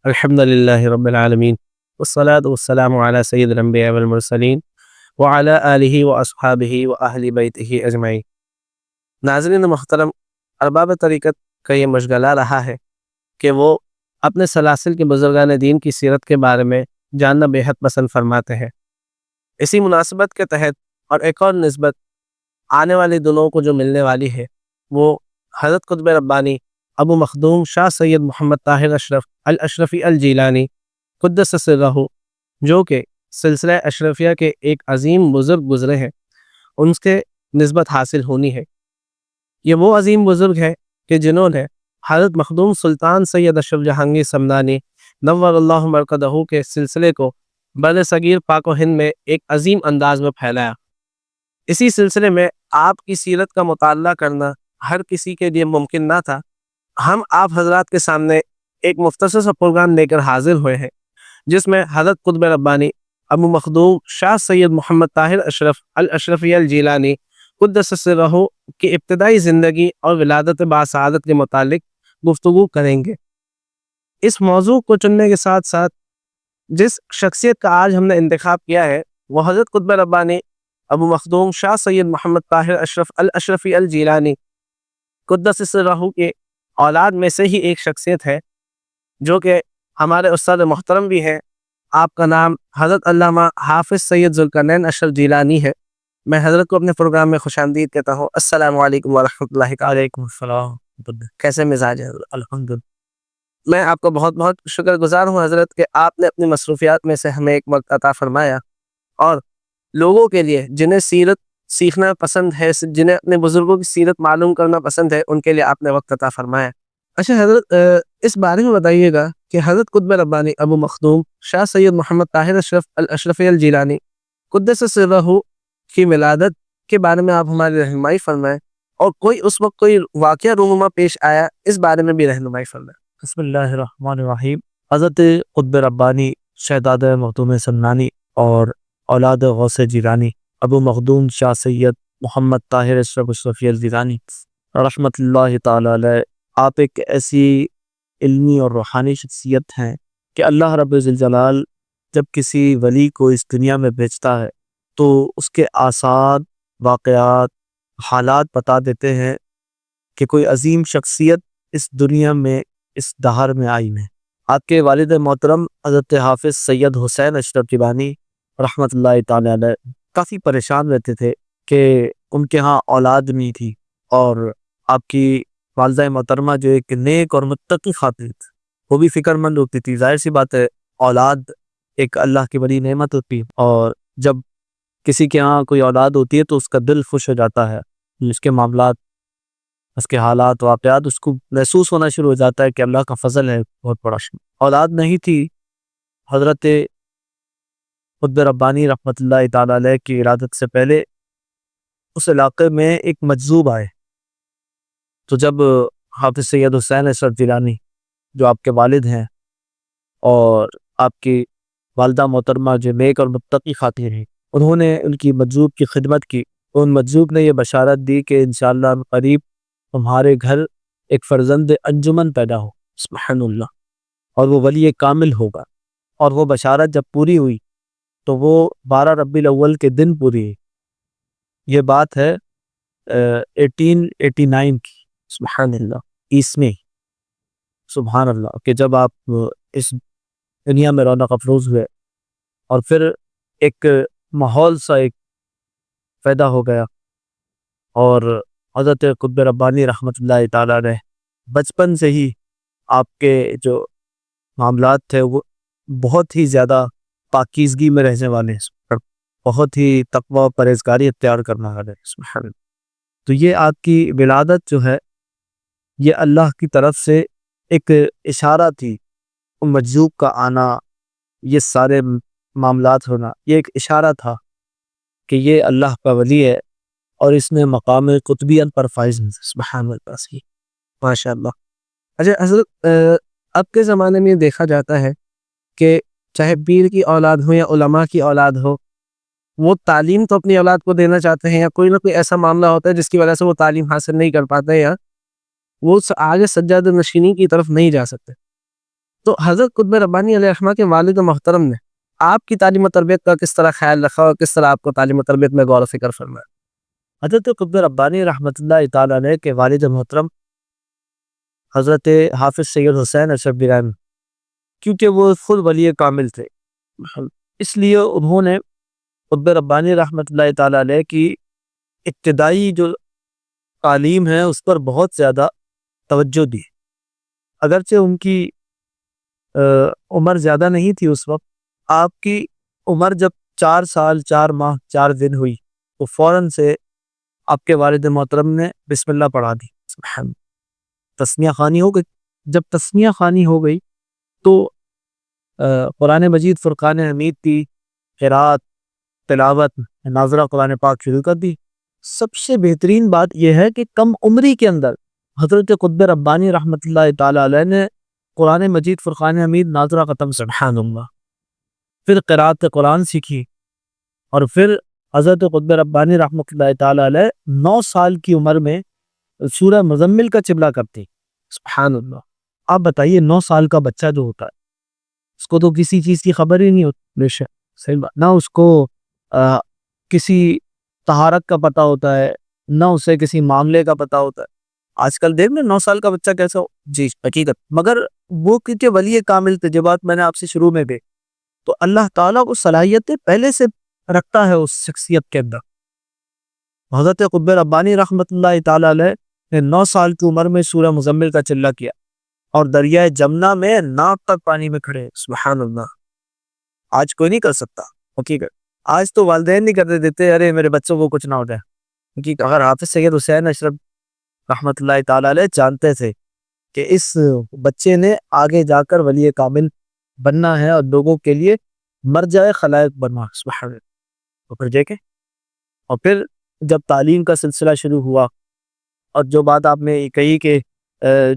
الحمد للہ رب العالمین والصلاة والسلام علی سید الانبیاء والمرسلین وعلی آلہ واصحابہ واہل بیتہ اجمعین۔ ناظرین محترم، ارباب طریقت کا یہ مشغلہ رہا ہے کہ وہ اپنے سلاسل کے بزرگان دین کی سیرت کے بارے میں جاننا بے حد پسند فرماتے ہیں۔ اسی مناسبت کے تحت اور ایک اور نسبت آنے والے دنوں کو جو ملنے والی ہے وہ حضرت قطب ربانی ابو مخدوم شاہ سید محمد طاہر اشرف الاشرفی الجیلانی قدس سرہ، جو کہ سلسلہ اشرفیہ کے ایک عظیم بزرگ گزرے ہیں، ان کے نسبت حاصل ہونی ہے۔ یہ وہ عظیم بزرگ ہے کہ جنہوں نے حضرت مخدوم سلطان سید اشرف جہانگیر سمدانی نور اللہ مرقدہ کے سلسلے کو بر صغیر پاک و ہند میں ایک عظیم انداز میں پھیلایا۔ اسی سلسلے میں آپ کی سیرت کا مطالعہ کرنا ہر کسی کے لیے ممکن نہ تھا۔ ہم آپ حضرات کے سامنے ایک مختصر سا پروگرام لے کر حاضر ہوئے ہیں، جس میں حضرت قطب ربانی ابو مخدوم شاہ سید محمد طاہر اشرف الاشرفی الجیلانی قدس سرہ کی ابتدائی زندگی اور ولادت باسعادت کے متعلق گفتگو کریں گے۔ اس موضوع کو چننے کے ساتھ ساتھ جس شخصیت کا آج ہم نے انتخاب کیا ہے وہ حضرت قطب ربانی ابو مخدوم شاہ سید محمد طاہر اشرف الاشرفی الجیلانی قدس سرہ کے اولاد میں سے ہی ایک شخصیت ہے، جو کہ ہمارے استاد محترم بھی ہیں۔ آپ کا نام حضرت علامہ حافظ سید ذوالقرنین اشرف جیلانی ہے۔ میں حضرت کو اپنے پروگرام میں خوش آمدید کہتا ہوں۔ السلام علیکم ورحمۃ اللہ۔ وعلیکم السلام۔ کیسے مزاج ہے؟ الحمدللہ۔ میں آپ کو بہت بہت شکر گزار ہوں حضرت کہ آپ نے اپنی مصروفیات میں سے ہمیں ایک وقت عطا فرمایا، اور لوگوں کے لیے جنہیں سیرت سیکھنا پسند ہے، جنہیں اپنے بزرگوں کی سیرت معلوم کرنا پسند ہے، ان کے لیے آپ نے وقت عطا فرمایا۔ اچھا حضرت، اس بارے میں بتائیے گا کہ حضرت قطب ربانی ابو مخدوم شاہ سید محمد طاہر اشرف الاشرفی الجیلانی قدس سرہ کی ولادت کے بارے میں آپ ہماری رہنمائی فرمائیں، اور کوئی اس وقت کوئی واقعہ رونما پیش آیا، اس بارے میں بھی رہنمائی فرمائیں۔ بسم اللہ الرحمن الرحیم۔ حضرت قطب ربانی شہزاد مخدوم سمنانی اور اولاد غوث جیلانی ابو مخدوم شاہ سید محمد طاہر اشرف الاشرفی الجیلانی رحمۃ اللہ تعالی علیہ، آپ ایک ایسی علمی اور روحانی شخصیت ہیں کہ اللہ رب الجلال جب کسی ولی کو اس دنیا میں بھیجتا ہے تو اس کے آثار، واقعات، حالات بتا دیتے ہیں کہ کوئی عظیم شخصیت اس دنیا میں، اس دہر میں آئی ہے۔ آپ کے والد محترم حضرت حافظ سید حسین اشرف جیلانی رحمۃ اللہ تعالی علیہ کافی پریشان رہتے تھے کہ ان کے ہاں اولاد نہیں تھی، اور آپ کی والدہ محترمہ جو ایک نیک اور متقی خاتون تھی، وہ بھی فکر مند ہوتی تھی۔ ظاہر سی بات ہے، اولاد ایک اللہ کی بڑی نعمت ہوتی ہے، اور جب کسی کے ہاں کوئی اولاد ہوتی ہے تو اس کا دل خوش ہو جاتا ہے، اس کے معاملات، اس کے حالات واقعات اس کو محسوس ہونا شروع ہو جاتا ہے کہ اللہ کا فضل ہے بہت بڑا۔ اولاد نہیں تھی، حضرت قطب ربانی رحمۃ اللہ تعالی علیہ کی ولادت سے پہلے اس علاقے میں ایک مجذوب آئے۔ تو جب حافظ سید حسین اشرف جیلانی جو آپ کے والد ہیں اور آپ کی والدہ محترمہ جو نیک اور متقی خاتون ہیں، انہوں نے ان کی مجذوب کی خدمت کی، ان مجذوب نے یہ بشارت دی کہ انشاءاللہ قریب تمہارے گھر ایک فرزند انجمن پیدا ہو، سبحان اللہ، اور وہ ولی کامل ہوگا۔ اور وہ بشارت جب پوری ہوئی تو وہ 12 ربیع الاول کے دن پوری ہوئی۔ یہ بات ہے 1889 کی، سبحان اللہ، عیسوی، سبحان اللہ، کہ جب آپ اس دنیا میں رونق افروز ہوئے، اور پھر ایک ماحول سا ایک پیدا ہو گیا، اور حضرت قطب ربانی رحمۃ اللہ تعالی علیہ بچپن سے ہی آپ کے جو معاملات تھے وہ بہت ہی زیادہ پاکیزگی میں رہنے والے ہیں، بہت ہی تقوی و پرہیزگاری اختیار کرنا والے، سبحان اللہ۔ تو یہ آپ کی ولادت جو ہے یہ اللہ کی طرف سے ایک اشارہ تھی، مجذوب کا آنا، یہ سارے معاملات ہونا، یہ ایک اشارہ تھا کہ یہ اللہ کا ولی ہے اور اس میں مقام قطبیت پر فائز ہے، سبحان اللہ، ماشاء اللہ۔ اچھا حضرت، اب کے زمانے میں یہ دیکھا جاتا ہے کہ چاہے پیر کی اولاد ہو یا علماء کی اولاد ہو، وہ تعلیم تو اپنی اولاد کو دینا چاہتے ہیں، یا کوئی نہ کوئی ایسا معاملہ ہوتا ہے جس کی وجہ سے وہ تعلیم حاصل نہیں کر پاتے، یا وہ آگے سجادہ نشینی کی طرف نہیں جا سکتے۔ تو حضرت قطب ربانی علیہ الرحمہ کے والد محترم نے آپ کی تعلیم و تربیت کا کس طرح خیال رکھا اور کس طرح آپ کو تعلیم و تربیت میں غور و فکر فرمایا؟ حضرت قطب ربانی رحمۃ اللہ تعالیٰ علیہ کے والد محترم حضرت حافظ سید حسین اشرف درانی، کیونکہ وہ خود ولی کامل تھے، اس لیے انہوں نے قطب ربانی رحمۃ اللہ تعالیٰ علیہ کی ابتدائی جو تعلیم ہے اس پر بہت زیادہ توجہ دی۔ اگرچہ ان کی عمر زیادہ نہیں تھی اس وقت، آپ کی عمر جب 4 سال 4 ماہ 4 دن ہوئی تو فوراً سے آپ کے والد محترم نے بسم اللہ پڑھا دی، سبحان، تسمیہ خوانی ہو گئی۔ جب تسمیہ خوانی ہو گئی تو قرآن مجید فرقان حمید کی قرات، تلاوت، ناظرہ قرآن پاک شروع کر دی۔ سب سے بہترین بات یہ ہے کہ کم عمری کے اندر حضرت قطب ربانی رحمۃ اللہ تعالیٰ علیہ نے قرآن مجید فرقان حمید ناظرہ ختم، سبحان اللہ، پھر قرات قرآن سیکھی، اور پھر حضرت قطب ربانی رحمۃ اللہ تعالیٰ علیہ 9 سال کی عمر میں سورہ مزمل کا چبلا کرتے، سبحان اللہ۔ آپ بتائیے 9 سال کا بچہ جو ہوتا ہے اس کو تو کسی چیز کی خبر ہی نہیں ہوتی، بے شک، صحیح بات۔ نہ اس کو کسی طہارت کا پتہ ہوتا ہے، نہ اسے کسی معاملے کا پتہ ہوتا ہے۔ آج کل دیکھ لیں 9 سال کا بچہ کیسا ہو، جی حقیقت، مگر وہ کیونکہ ولی کامل تھے، جو بات میں نے آپ سے شروع میں بھی، تو اللہ تعالیٰ وہ صلاحیتیں پہلے سے رکھتا ہے اس شخصیت کے اندر۔ حضرت قطب ربانی رحمۃ اللہ تعالیٰ علیہ نے 9 سال کی عمر میں سورہ مزمل کا چلہ کیا اور دریائے جمنا میں ناک تک پانی میں کھڑے، سبحان اللہ۔ آج کوئی نہیں کر سکتا حقیقت۔ آج تو والدین نہیں کرتے دیتے، ارے میرے بچوں کو کچھ نہ ہو جائے حقیقت۔ اگر حافظ سید حسین اشرف رحمۃ اللہ تعالیٰ علیہ جانتے تھے کہ اس بچے نے آگے جا کر ولی کامل بننا ہے اور لوگوں کے لیے مرجع خلائق بننا، سبحان اللہ، تو پھر دیکھیں۔ اور پھر جب تعلیم کا سلسلہ شروع ہوا، اور جو بات آپ نے کہی کہ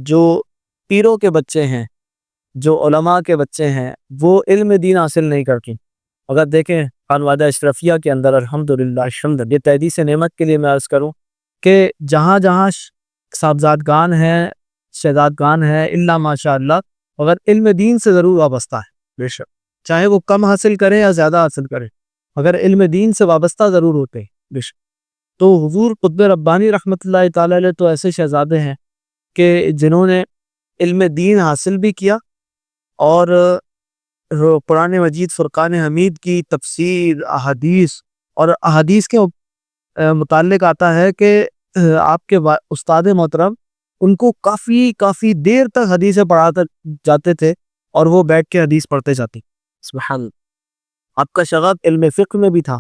جو پیروں کے بچے ہیں، جو علماء کے بچے ہیں، وہ علم دین حاصل نہیں کرتی، اگر دیکھیں خانوادہ اشرفیہ کے اندر الحمدللہ یہ تحدیث نعمت کے لیے میں عرض کروں کہ جہاں جہاں صاحبزادگان ہیں، شہزادگان ہیں، اللہ ماشاء اللہ، اگر علم دین سے ضرور وابستہ ہے، بے شک، چاہے وہ کم حاصل کرے یا زیادہ حاصل کرے، اگر علم دین سے وابستہ ضرور ہوتے ہیں، بے شک، تو حضور قطب ربانی رحمۃ اللہ تعالیٰ علیہ تو ایسے شہزادے ہیں کہ جنہوں نے علم دین حاصل بھی کیا، اور قرآن مجید فرقان حمید کی تفسیر، احادیث، اور احادیث کے متعلق آتا ہے کہ آپ کے استاد محترم ان کو کافی دیر تک حدیثیں پڑھاتے جاتے تھے، اور وہ بیٹھ کے حدیث پڑھتے جاتے۔ سبحان اللہ۔ آپ کا شغف علم فقہ میں بھی تھا،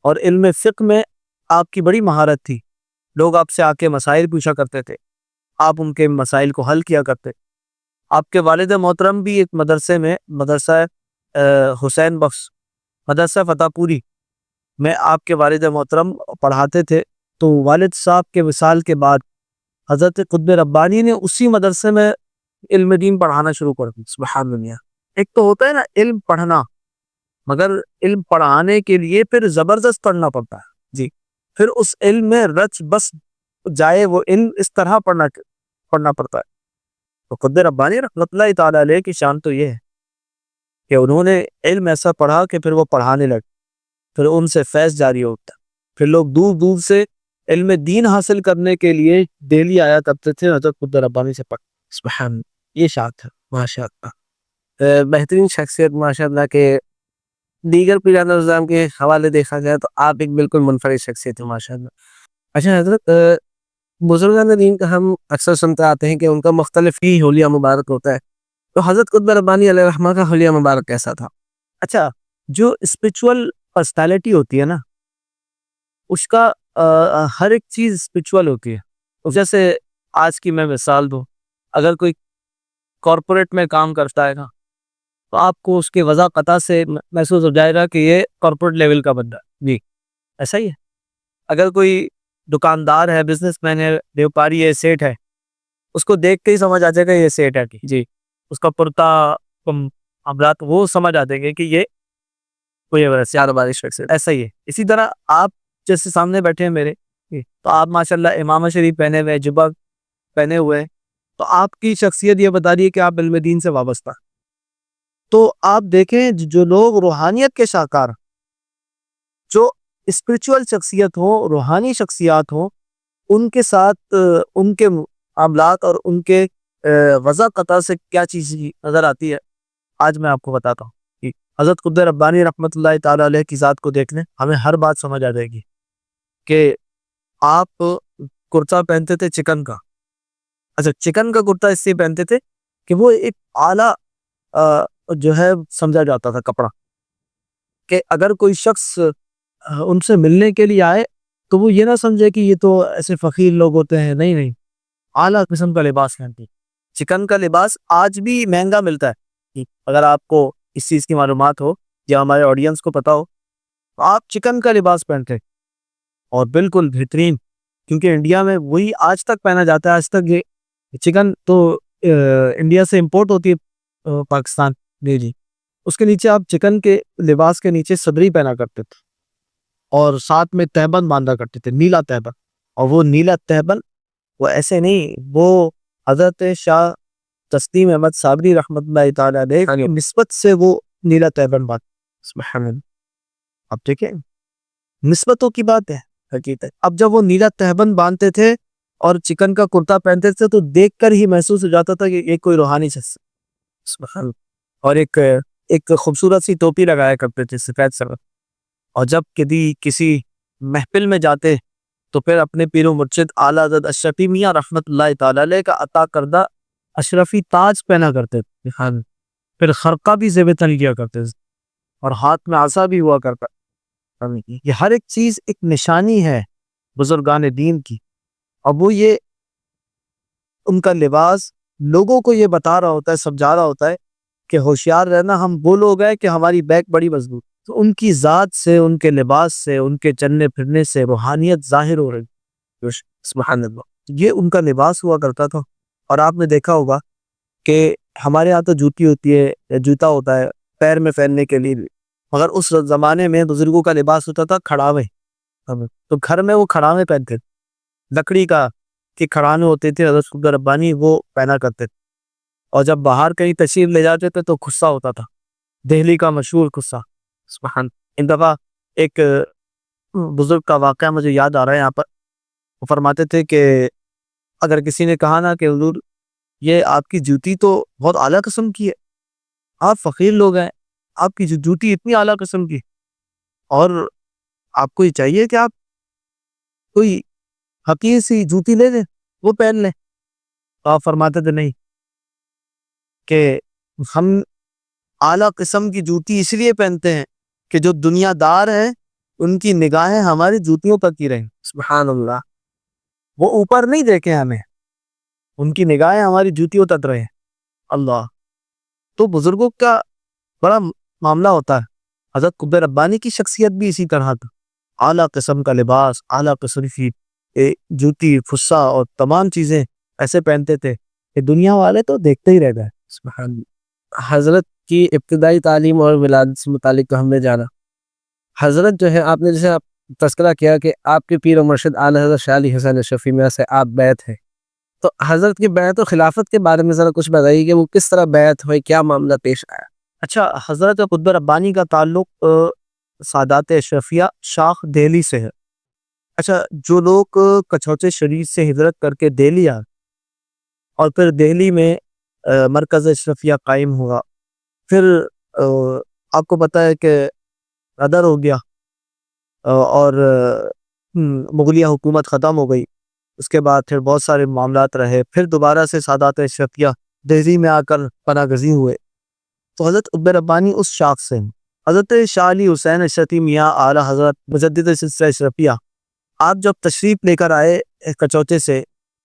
اور علم فقہ میں آپ کی بڑی مہارت تھی، لوگ آپ سے آ کے مسائل پوچھا کرتے تھے، آپ ان کے مسائل کو حل کیا کرتے۔ آپ کے والد محترم بھی ایک مدرسے میں، مدرسہ حسین بخش، مدرسہ فتح پوری میں آپ کے والد محترم پڑھاتے تھے، تو والد صاحب کے وصال کے بعد حضرت قطب ربانی نے اسی مدرسے میں علم دین پڑھانا شروع کر دیا، سبحان اللہ۔ ایک تو ہوتا ہے نا علم پڑھنا، مگر علم پڑھانے کے لیے پھر زبردست پڑھنا پڑتا ہے، جی، پھر اس علم میں رچ بس جائے وہ علم، اس طرح پڑھنا پڑتا ہے۔ تو قطب ربانی رحمۃ اللہ تعالیٰ علیہ کی شان تو یہ ہے کہ انہوں نے علم ایسا پڑھا کہ پھر وہ پڑھانے لگے، پھر ان سے فیض جاری ہوتا، پھر لوگ دور دور سے علم دین حاصل کرنے کے لیے دہلی آیا کرتے تھے حضرت قطب ربانی سے پڑھ، سبحان اللہ۔ یہ شان ہے ماشاء اللہ، بہترین شخصیت ماشاء اللہ کے دیگر پیران نظام کے حوالے دیکھا جائے تو آپ ایک بالکل منفرد شخصیت ہیں ماشاء اللہ۔ اچھا حضرت، بزرگان دین کا ہم اکثر سنتے آتے ہیں کہ ان کا مختلف ہی حلیہ مبارک ہوتا ہے، تو حضرت قطب ربانی علیہ الرحمہ کا حلیہ مبارک کیسا تھا؟ اچھا، جو اسپرچول پرسنالٹی ہوتی ہے نا، اس کا ہر ایک چیز اسپرچول ہوتی ہے۔ جیسے آج کی میں مثال دوں، اگر کوئی کارپوریٹ میں کام کرتا ہے نا، تو آپ کو اس کے وضاحت سے محسوس ہو جائے گا کہ یہ کارپوریٹ لیول کا بندہ ہے، جی ایسا ہی ہے۔ اگر کوئی دکاندار ہے، بزنس مین ہے، بیوپاری ہے، سیٹ ہے، اس کو دیکھ کے ہی سمجھ آ جائے گا یہ سیٹ ہے، جی، اس کا پرتا امرات وہ سمجھ آ جائیں گے کہ یہ کوئی بارش شخصیت۔ ایسا ہی ہے۔ اسی طرح آپ جیسے سامنے بیٹھے ہیں میرے، تو آپ ماشاءاللہ امامہ شریف پہنے ہوئے، جبہ پہنے ہوئے، تو آپ کی شخصیت یہ بتا رہی ہے کہ آپ علم دین سے وابستہ. تو آپ دیکھیں جو لوگ روحانیت کے شاہکار، جو اسپرچول شخصیت ہو، روحانی شخصیات ہوں، ان کے ساتھ ان کے معاملات اور ان کے وضع قطع سے کیا چیز نظر آتی ہے، آج میں آپ کو بتاتا ہوں. کہ حضرت قطب ربانی رحمۃ اللہ تعالی علیہ کی ذات کو دیکھ لیں، ہمیں ہر بات سمجھ آ جائے گی. کہ آپ کرتا پہنتے تھے چکن کا. اچھا، چکن کا کرتا اس لیے پہنتے تھے کہ وہ ایک اعلیٰ جو ہے سمجھا جاتا تھا کپڑا، کہ اگر کوئی شخص ان سے ملنے کے لیے آئے تو وہ یہ نہ سمجھے کہ یہ تو ایسے فقیر لوگ ہوتے ہیں. نہیں نہیں، اعلیٰ قسم کا لباس پہنتے. چکن کا لباس آج بھی مہنگا ملتا ہے. اگر آپ کو اس چیز کی معلومات ہو یا ہمارے آڈینس کو پتا ہو تو آپ چکن کا لباس پہنتے اور بالکل بہترین، کیونکہ انڈیا میں وہی آج تک پہنا جاتا ہے. آج تک یہ چکن تو انڈیا سے امپورٹ ہوتی ہے پاکستان. جی، اس کے نیچے آپ چکن کے لباس کے نیچے صدری پہنا کرتے تھے اور ساتھ میں تہبند باندھا کرتے تھے، نیلا تہبند. اور وہ نیلا تہبند وہ ایسے نہیں، وہ حضرت شاہ تسلیم احمد صابری رحمۃ اللہ تعالی علیہ کی نسبت سے وہ نیلا تہبند باندھ. سبحان اللہ. اب دیکھیں، نسبتوں کی بات ہے حقیقت. اب جب وہ نیلا تہبند باندھتے تھے اور چکن کا کرتا پہنتے تھے تو دیکھ کر ہی محسوس ہو جاتا تھا کہ یہ کوئی روحانی شخص. سبحان اللہ. اور ایک خوبصورت سی ٹوپی لگایا کرتے تھے سفید سر. اور جب کسی محفل میں جاتے تو پھر اپنے پیر و مرشد اعلیٰ حضرت اشرفی میاں رحمۃ اللہ تعالی علیہ کا عطا کردہ اشرفی تاج پہنا کرتے تھے. پھر خرقہ بھی زیب تن لیا کرتے تھے اور ہاتھ میں عصا بھی ہوا کرتا. یہ ہر ایک چیز ایک نشانی ہے بزرگان دین کی. اب وہ یہ ان کا لباس لوگوں کو یہ بتا رہا ہوتا ہے، سمجھا رہا ہوتا ہے کہ ہوشیار رہنا، ہم وہ لوگ ہیں کہ ہماری بیک بڑی مضبوط. تو ان کی ذات سے، ان کے لباس سے، ان کے چلنے پھرنے سے روحانیت ظاہر ہو رہی. سبحان اللہ. یہ ان کا لباس ہوا کرتا تھا. اور آپ نے دیکھا ہوگا کہ ہمارے ہاں تو جوتی ہوتی ہے یا جوتا ہوتا ہے پیر میں پہننے کے لیے، مگر اس زمانے میں بزرگوں کا لباس ہوتا تھا کھڑاوے. تو گھر میں وہ کھڑاوے پہنتے تھے، لکڑی کا کہ کھڑاوے ہوتے تھے، حضرت قطب ربانی وہ پہنا کرتے تھے. اور جب باہر کہیں تشریف لے جاتے تھے تو خصہ ہوتا تھا، دہلی کا مشہور خصہ. سبحان. ان دفعہ ایک بزرگ کا واقعہ مجھے یاد آ رہا ہے یہاں پر. وہ فرماتے تھے کہ اگر کسی نے کہا نا کہ حضور یہ آپ کی جوتی تو بہت اعلیٰ قسم کی ہے، آپ فقیر لوگ ہیں، آپ کی جوتی اتنی اعلیٰ قسم کی، اور آپ کو یہ چاہیے کہ آپ کوئی حقیر سی جوتی لے لیں، وہ پہن لیں. تو آپ فرماتے تھے نہیں، کہ ہم اعلیٰ قسم کی جوتی اس لیے پہنتے ہیں کہ جو دنیا دار ہیں ان کی نگاہیں ہماری جوتیوں پر کی رہیں. سبحان اللہ. وہ اوپر نہیں دیکھیں ہمیں، ان کی نگاہیں ہماری جوتیوں تک رہیں. اللہ. تو بزرگوں کا بڑا معاملہ ہوتا ہے. حضرت قطب ربانی کی شخصیت بھی اسی طرح تھا. اعلیٰ قسم کا لباس، اعلیٰ قسم کی جوتی، فسا اور تمام چیزیں ایسے پہنتے تھے کہ دنیا والے تو دیکھتے ہی رہ گئے. سبحان اللہ. حضرت کی ابتدائی تعلیم اور ولادت سے متعلق تو ہم نے جانا. حضرت جو ہے، آپ نے جیسے آپ تذکرہ کیا کہ آپ کے پیر و مرشد اعلیٰ حضرت شاہ علی حسن اشرفی میاں سے آپ بیعت ہیں، تو حضرت کی بیعت و خلافت کے بارے میں ذرا کچھ بتائیے کہ وہ کس طرح بیعت ہوئی، کیا معاملہ پیش آیا. اچھا، حضرت قطب ربانی کا تعلق سادات اشرفیہ شاخ دہلی سے ہے. اچھا، جو لوگ کچھوچے شریف سے ہجرت کر کے دہلی آئے اور پھر دہلی میں مرکز اشرفیہ قائم ہوا، پھر آپ کو پتہ ہے کہ غدر ہو گیا اور مغلیہ حکومت ختم ہو گئی. اس کے بعد پھر بہت سارے معاملات رہے، پھر دوبارہ سے سادات اشرفیہ دہلی میں آ کر پناہ گزین ہوئے. تو حضرت قطب ربانی اس شاخ سے ہیں. حضرت شاہ علی حسین اشرفی میاں اعلیٰ حضرت مجدد سلسلہ اشرفیہ، آپ جب تشریف لے کر آئے کچوچے سے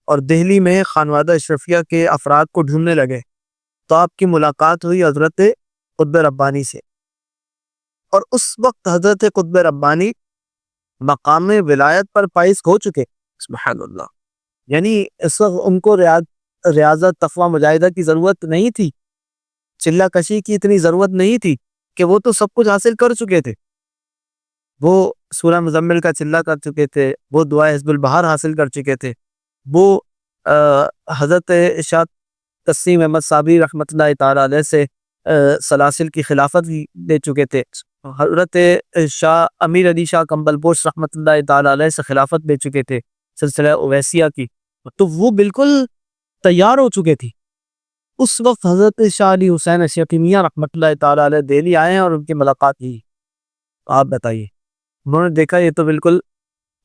اور دہلی میں خانوادہ اشرفیہ کے افراد کو ڈھونڈنے لگے تو آپ کی ملاقات ہوئی حضرت قطب ربانی سے. اور اس وقت حضرت قطب ربانی مقام ولایت پر فائز ہو چکے. سبحان اللہ. یعنی اس وقت ان کو ریاضت، تقویٰ، مجاہدہ کی ضرورت نہیں تھی، چلہ کشی کی اتنی ضرورت نہیں تھی، کہ وہ تو سب کچھ حاصل کر چکے تھے. وہ سورہ مزمل کا چلہ کر چکے تھے، وہ دعا حزب البہار حاصل کر چکے تھے، وہ حضرت شاہ تسلیم احمد صابری رحمۃ اللہ تعالیٰ علیہ سے سلاسل کی خلافت بھی دے چکے تھے. حضرت شاہ امیر علی شاہ کمبل پوش رحمۃ اللہ تعالیٰ علیہ سے خلافت دے چکے تھے سلسلہ اویسیہ کی. تو وہ بالکل تیار ہو چکے تھی. اس وقت حضرت شاہ علی حسین اشرفی میاں رحمۃ اللہ تعالیٰ علیہ دہلی آئے ہیں اور ان کی ملاقات کی. آپ بتائیے, انہوں نے دیکھا یہ تو بالکل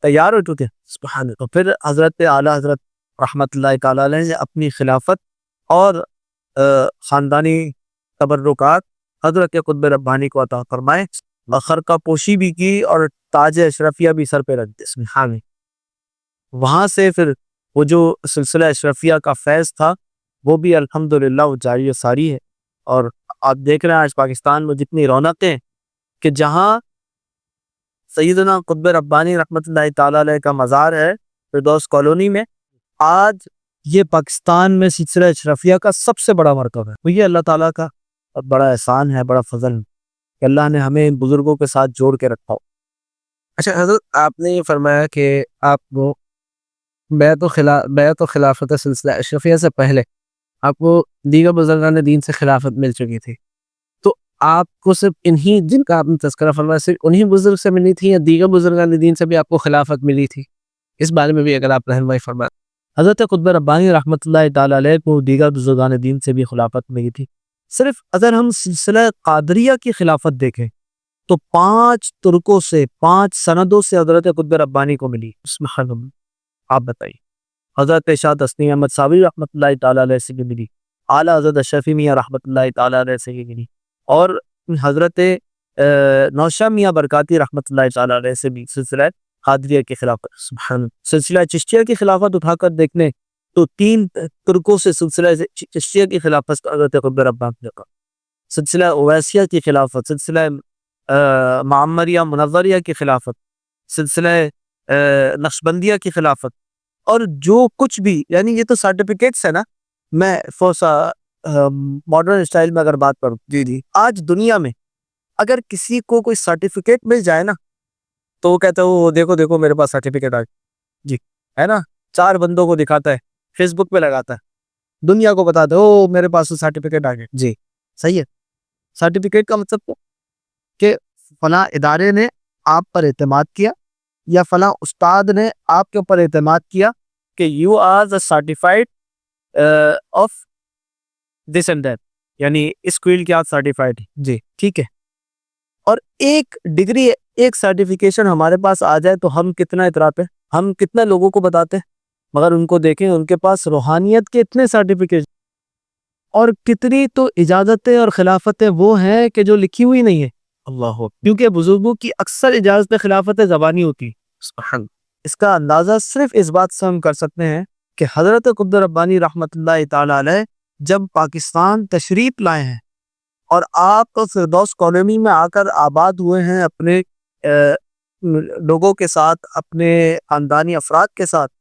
تیار ہو چکے. سبحان اللہ. تو پھر حضرت اعلیٰ حضرت رحمۃ اللہ تعالیٰ علیہ نے اپنی خلافت اور خاندانی تبرکات حضرت قطب ربانی کو عطا فرمائے, خرقہ پوشی بھی کی اور تاج اشرفیہ بھی سر پہ رکھ دے. سبحان. وہاں سے پھر وہ جو سلسلہ اشرفیہ کا فیض تھا وہ بھی الحمدللہ وہ جاری و ساری ہے. اور آپ دیکھ رہے ہیں آج پاکستان میں جتنی رونقیں کہ جہاں سیدنا قطب ربانی رحمۃ اللہ تعالیٰ علیہ کا مزار ہے فردوس کالونی میں, آج یہ پاکستان میں سلسلہ اشرفیہ کا سب سے بڑا مرکز ہے. وہ یہ اللہ تعالیٰ کا بڑا احسان ہے, بڑا فضل ہے کہ اللہ نے ہمیں ان بزرگوں کے ساتھ جوڑ کے رکھا ہو. اچھا حضرت, آپ نے یہ فرمایا کہ آپ کو بیعت و خلافت سلسلہ اشرفیہ سے پہلے آپ کو دیگر بزرگان دین سے خلافت مل چکی تھی. تو آپ کو صرف انہی جن کا آپ نے تذکرہ فرمایا صرف انہی بزرگ سے ملی تھی یا دیگر بزرگان دین سے بھی آپ کو خلافت ملی تھی؟ اس بارے میں بھی اگر آپ رہنمائی فرمائیں. حضرت قطب ربانی رحمۃ اللہ تعالیٰ علیہ کو دیگر بزرگان دین سے بھی خلافت ملی تھی. صرف اگر ہم سلسلہ قادریہ کی خلافت دیکھیں تو 5 ترکوں سے 5 سندوں سے حضرت قطب ربانی کو ملی. سبحان اللہ. آپ بتائیے, حضرت شاہ تسلیم احمد صابری رحمۃ اللہ تعالیٰ علیہ سے بھی ملی, اعلیٰ حضرت اشرفی میاں رحمۃ اللہ تعالیٰ علیہ سے بھی ملی, اور حضرت نوشہ میاں برکاتی رحمۃ اللہ تعالیٰ علیہ سے بھی سلسلہ قادریہ کی خلافت. سبحان. سلسلہ چشتیہ کی خلافت اٹھا کر دیکھنے تو 3 ترکوں سے سلسلہ چشتیہ کی خلافت حضرت قطب ربانی کا, سلسلہ اویسیہ کی خلافت, سلسلہ معمریہ منوریہ کی خلافت, سلسلہ نقشبندیہ کی خلافت, اور جو کچھ بھی یعنی یہ تو سرٹیفکیٹس ہے نا. میں فوسا ماڈرن اسٹائل میں اگر بات کروں, جی آج دنیا میں اگر کسی کو کوئی سرٹیفکیٹ مل جائے نا تو وہ کہتا ہے وہ دیکھو میرے پاس سرٹیفکیٹ آ جی ہے نا, 4 بندوں کو دکھاتا ہے, فیس بک پہ لگاتا ہے, دنیا کو بتاتا ہے او میرے پاس سرٹیفکیٹ آ گیا. جی صحیح ہے. سرٹیفکیٹ کا مطلب کہ فلاں ادارے نے آپ پر اعتماد کیا یا فلاں استاد نے آپ کے اوپر اعتماد کیا کہ you are the certified of this and that, یعنی اس فیلڈ کے آپ سرٹیفائڈ ہیں. جی ٹھیک ہے. اور ایک ڈگری ایک سرٹیفکیشن ہمارے پاس آ جائے تو ہم کتنا اطراء پہ, ہم کتنا لوگوں کو بتاتے ہیں, مگر ان کو دیکھیں ان کے پاس روحانیت کے اتنے سرٹیفکیٹ اور کتنی تو اجازتیں اور خلافتیں وہ ہیں کہ جو لکھی ہوئی نہیں ہے. اللہ, کیونکہ بزرگوں کی اکثر اجازت خلافتیں زبانی ہوتی ہیں. سبحان. اس کا اندازہ صرف اس بات سے ہم کر سکتے ہیں کہ حضرت قطب ربانی رحمۃ اللہ تعالیٰ علیہ جب پاکستان تشریف لائے ہیں اور آپ تو فردوس کالونی میں آ کر آباد ہوئے ہیں اپنے لوگوں کے ساتھ, اپنے خاندانی افراد کے ساتھ,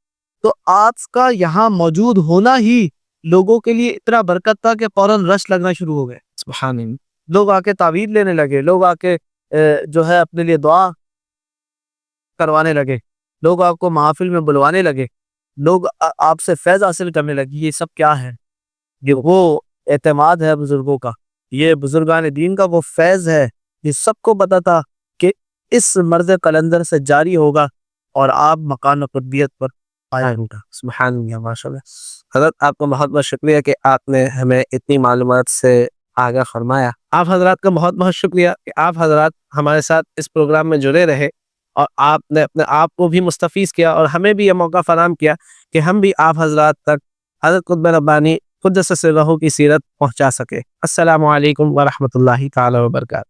تو آپ کا یہاں موجود ہونا ہی لوگوں کے لیے اتنا برکت تھا کہ فوراً رش لگنا شروع ہو گئے. سبحان اللہ. لوگ آ کے تعویذ لینے لگے, لوگ آ کے جو ہے اپنے لیے دعا کروانے لگے, لوگ آپ کو محافل میں بلوانے لگے, لوگ آپ سے فیض حاصل کرنے لگے. یہ سب کیا ہے؟ یہ وہ اعتماد ہے بزرگوں کا, یہ بزرگان دین کا وہ فیض ہے. یہ سب کو پتا تھا کہ اس مرض قلندر سے جاری ہوگا اور آپ مکان قطبیت پر آیا ہوگا. سبحان اللہ, ماشاء اللہ. حضرت آپ کا بہت بہت شکریہ کہ آپ نے ہمیں اتنی معلومات سے آگاہ فرمایا. آپ حضرات کا بہت بہت شکریہ کہ آپ حضرات ہمارے ساتھ اس پروگرام میں جڑے رہے اور آپ نے اپنے آپ کو بھی مستفیض کیا اور ہمیں بھی یہ موقع فراہم کیا کہ ہم بھی آپ حضرات تک حضرت قطب ربانی قدس سرہ کی سیرت پہنچا سکے. السلام علیکم ورحمۃ اللہ تعالی وبرکاتہ.